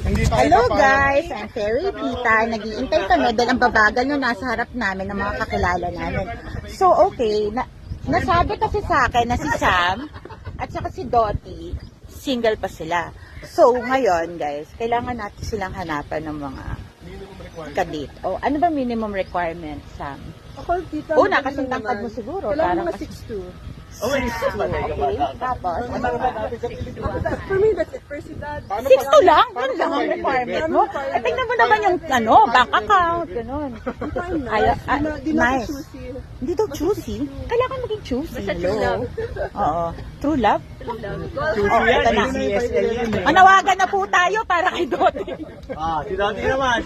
Hindi tayo Hello kapayag. guys, I'm Terry Pita. Nag-iintay kami dahil ang babagal nung nasa harap namin ng mga kakilala namin. So okay, nasabi kasi sa akin na si Sam at saka si Dottie, single pa sila. So ngayon guys, kailangan natin silang hanapan ng mga kadate. O ano ba minimum requirement, Sam? Ako, tita, Una, kasi tangkad mo siguro. Kailangan Parang mga 6'2". Okay, tapos? For me, that's it. First, si dad. 6'2 lang? Yun lang ang requirement mo? At tingnan mo naman yung bank account, ganun. Di na Nice. choosy. Hindi daw choosy. Kailangan maging choosy. Hello. Oo. True love? Choosy yan, ito na. CSL yan eh. Manawagan na po tayo para kay Dottie. Si Dottie naman,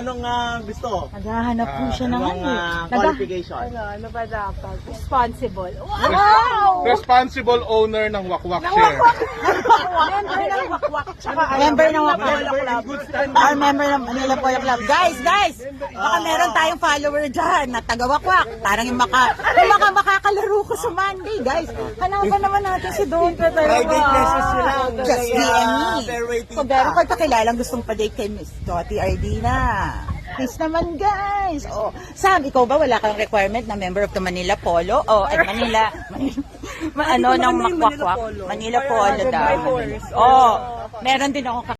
anong gusto? Naghahanap po siya ng Anong qualification? Ano ba dapat? Responsible. Wow! Responsible owner ng Wakwak Share. Member ng wakwak. Member ng Wakwak Club. Member ng Manila Polo Club. Guys! Baka meron tayong follower dyan na taga-Wakwak. Parang yung makakalaro ko sa Monday, guys. Hanapan naman natin si Don. Private message lang. Just DM me. Fairway Kung meron kayo kakilalang gustong pa-date kay Miss Dottie Ardina. Please naman, guys. Oh, Sam, ikaw ba wala kang requirement na member of the Manila Polo? O, ay Manila ng Wakwak. Manila Polo daw. Oh, meron din ako